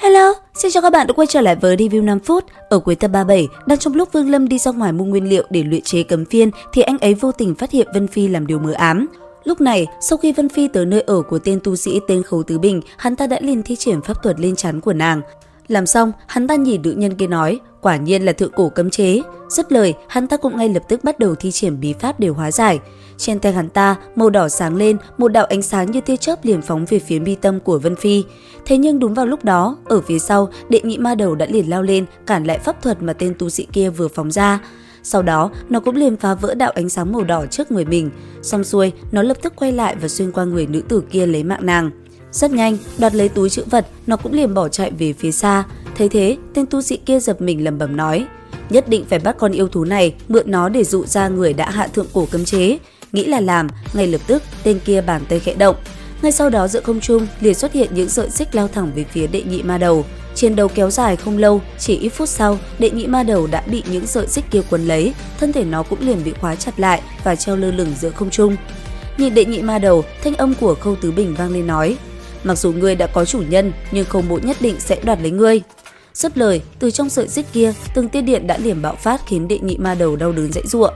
Hello, xin chào các bạn đã quay trở lại với review 5 phút. Ở cuối tập 37, đang trong lúc Vương Lâm đi ra ngoài mua nguyên liệu để luyện chế cấm phiên thì anh ấy vô tình phát hiện Vân Phi làm điều mờ ám. Lúc này, sau khi Vân Phi tới nơi ở của tên tu sĩ tên Khấu Tứ Bình, hắn ta đã liền thi triển pháp thuật lên trán của nàng. Làm xong, hắn ta nhìn nữ nhân kia nói, quả nhiên là thượng cổ cấm chế. Dứt lời, hắn ta cũng ngay lập tức bắt đầu thi triển bí pháp để hóa giải. Trên tay hắn ta, màu đỏ sáng lên, một đạo ánh sáng như tia chớp liền phóng về phía mi tâm của Vân Phi. Thế nhưng đúng vào lúc đó, ở phía sau, đệ nhị ma đầu đã liền lao lên, cản lại pháp thuật mà tên tu sĩ kia vừa phóng ra. Sau đó, nó cũng liền phá vỡ đạo ánh sáng màu đỏ trước người mình. Xong xuôi, nó lập tức quay lại và xuyên qua người nữ tử kia lấy mạng nàng. Rất nhanh, đoạt lấy túi trữ vật, nó cũng liền bỏ chạy về phía xa. Thấy thế, tên tu sĩ kia giật mình lẩm bẩm nói, nhất định phải bắt con yêu thú này, mượn nó để dụ ra người đã hạ thượng cổ cấm chế. Nghĩ là làm, ngay lập tức tên kia bàn tay khẽ động. Ngay sau đó giữa không trung liền xuất hiện những sợi xích lao thẳng về phía đệ nhị ma đầu. Chiến đấu kéo dài không lâu, chỉ ít phút sau, đệ nhị ma đầu đã bị những sợi xích kia quấn lấy, thân thể nó cũng liền bị khóa chặt lại và treo lơ lửng giữa không trung. Nhìn đệ nhị ma đầu, thanh âm của Khâu Tứ Bình vang lên nói, mặc dù ngươi đã có chủ nhân, nhưng không bộ nhất định sẽ đoạt lấy ngươi. Dứt lời, từ trong sợi xích kia, từng tia điện đã liền bạo phát khiến đệ nhị ma đầu đau đớn giãy giụa.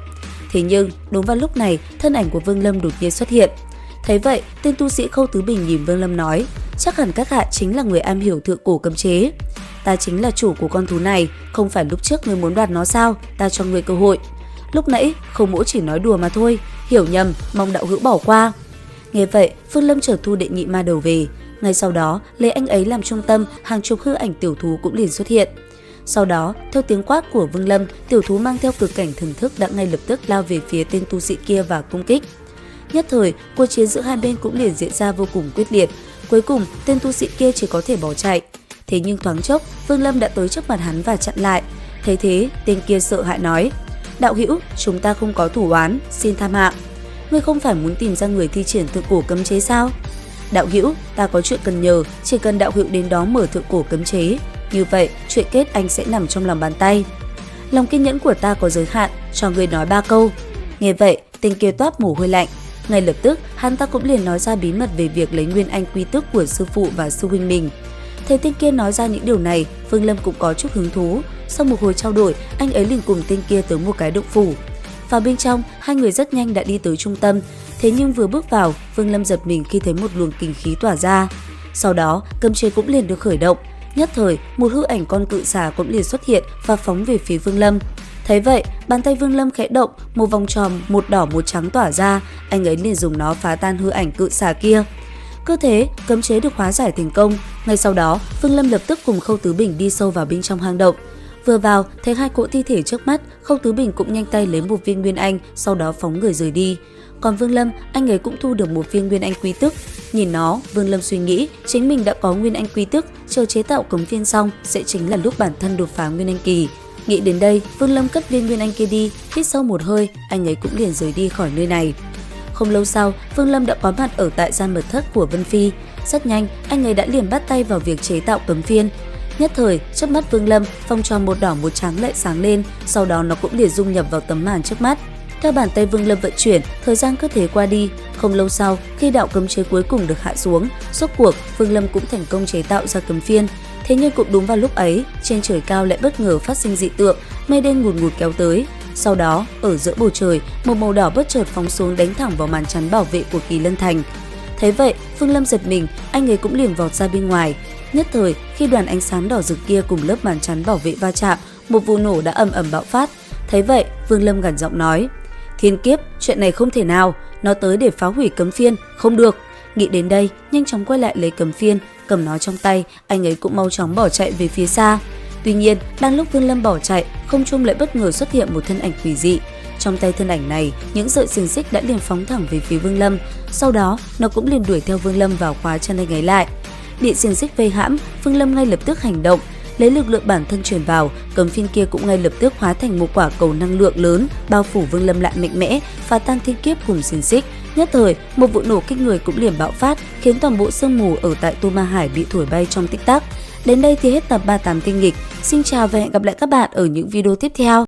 Thế nhưng, đúng vào lúc này, thân ảnh của Vương Lâm đột nhiên xuất hiện. Thấy vậy, tên tu sĩ Khâu Tứ Bình nhìn Vương Lâm nói, chắc hẳn các hạ chính là người am hiểu thượng cổ cấm chế. Ta chính là chủ của con thú này, không phải lúc trước ngươi muốn đoạt nó sao, ta cho ngươi cơ hội. Lúc nãy, Khâu mỗ chỉ nói đùa mà thôi, hiểu nhầm, mong đạo hữu bỏ qua. Nghe vậy, Vương Lâm chợt thu đệ nhị ma đầu về. Ngay sau đó, lấy anh ấy làm trung tâm, hàng chục hư ảnh tiểu thú cũng liền xuất hiện. Sau đó, theo tiếng quát của Vương Lâm, tiểu thú mang theo cực cảnh thần thức đã ngay lập tức lao về phía tên tu sĩ kia và công kích. Nhất thời, cuộc chiến giữa hai bên cũng liền diễn ra vô cùng quyết liệt. Cuối cùng, tên tu sĩ kia chỉ có thể bỏ chạy. Thế nhưng thoáng chốc, Vương Lâm đã tới trước mặt hắn và chặn lại. Thấy thế, tên kia sợ hãi nói, đạo hữu, chúng ta không có thủ oán, xin tha mạng. Ngươi không phải muốn tìm ra người thi triển thượng cổ cấm chế sao? Đạo hữu, ta có chuyện cần nhờ, chỉ cần đạo hữu đến đó mở thượng cổ cấm chế. Như vậy, chuyện kết anh sẽ nằm trong lòng bàn tay. Lòng kiên nhẫn của ta có giới hạn, cho ngươi nói 3 câu. Nghe vậy, tên kia toát mồ hôi lạnh. Ngay lập tức, hắn ta cũng liền nói ra bí mật về việc lấy nguyên anh quy tước của sư phụ và sư huynh mình. Thấy tên kia nói ra những điều này, Vương Lâm cũng có chút hứng thú. Sau một hồi trao đổi, anh ấy liền cùng tên kia tới một cái động phủ. Vào bên trong, hai người rất nhanh đã đi tới trung tâm. Thế nhưng vừa bước vào, Vương Lâm giật mình khi thấy một luồng kinh khí tỏa ra. Sau đó, cấm chế cũng liền được khởi động. Nhất thời, một hư ảnh con cự xà cũng liền xuất hiện và phóng về phía Vương Lâm. Thấy vậy, bàn tay Vương Lâm khẽ động, một vòng tròn một đỏ một trắng tỏa ra, anh ấy liền dùng nó phá tan hư ảnh cự xà kia. Cứ thế, cấm chế được hóa giải thành công. Ngay sau đó, Vương Lâm lập tức cùng Khâu Tứ Bình đi sâu vào bên trong hang động. Vừa vào, thấy hai cỗ thi thể trước mắt, Khâu Tứ Bình cũng nhanh tay lấy một viên nguyên anh, sau đó phóng người rời đi. Còn Vương Lâm, anh ấy cũng thu được một viên nguyên anh quy tức. Nhìn nó, Vương Lâm suy nghĩ, chính mình đã có nguyên anh quy tức, chờ chế tạo cấm phiên xong sẽ chính là lúc bản thân đột phá nguyên anh kỳ. Nghĩ đến đây, Vương Lâm cất viên nguyên anh kia đi, hít sâu một hơi, anh ấy cũng liền rời đi khỏi nơi này. Không lâu sau, Vương Lâm đã có mặt ở tại gian mật thất của Vân Phi. Rất nhanh, anh ấy đã liền bắt tay vào việc chế tạo cấm phiên. Nhất thời, trước mắt Vương Lâm, vòng tròn một đỏ một trắng lại sáng lên, sau đó nó cũng liền dung nhập vào tấm màn trước mắt. Theo bàn tay Vương Lâm vận chuyển, thời gian cứ thế qua đi. Không lâu sau, khi đạo cấm chế cuối cùng được hạ xuống, rốt cuộc Vương Lâm cũng thành công chế tạo ra cấm phiên. Thế nhưng cũng đúng vào lúc ấy, trên trời cao lại bất ngờ phát sinh dị tượng, mây đen ngùn ngụt kéo tới. Sau đó, ở giữa bầu trời, một màu đỏ bất chợt phóng xuống đánh thẳng vào màn chắn bảo vệ của Kỳ Lân Thành. Thấy vậy, Vương Lâm giật mình, anh ấy cũng liền vọt ra bên ngoài. Nhất thời, khi đoàn ánh sáng đỏ rực kia cùng lớp màn chắn bảo vệ va chạm, một vụ nổ đã ầm ầm bạo phát. Thấy vậy, Vương Lâm gằn giọng nói, thiên kiếp, chuyện này không thể nào, nó tới để phá hủy cấm phiên, không được. Nghĩ đến đây, nhanh chóng quay lại lấy cấm phiên, cầm nó trong tay, anh ấy cũng mau chóng bỏ chạy về phía xa. Tuy nhiên, đang lúc Vương Lâm bỏ chạy, không trung lại bất ngờ xuất hiện một thân ảnh quỷ dị. Trong tay thân ảnh này, những sợi xiềng xích đã liền phóng thẳng về phía Vương Lâm. Sau đó, nó cũng liền đuổi theo Vương Lâm vào khóa chân anh ấy lại. Bị xiềng xích vây hãm, Vương Lâm ngay lập tức hành động, lấy lực lượng bản thân truyền vào, cấm phiên kia cũng ngay lập tức hóa thành một quả cầu năng lượng lớn, bao phủ Vương Lâm lại mạnh mẽ, phá tan thiên kiếp cùng xiềng xích. Nhất thời, một vụ nổ kinh người cũng liền bạo phát, khiến toàn bộ sương mù ở tại Tu Ma Hải bị thổi bay trong tích tắc. Đến đây thì hết tập 38 kinh nghịch. Xin chào và hẹn gặp lại các bạn ở những video tiếp theo.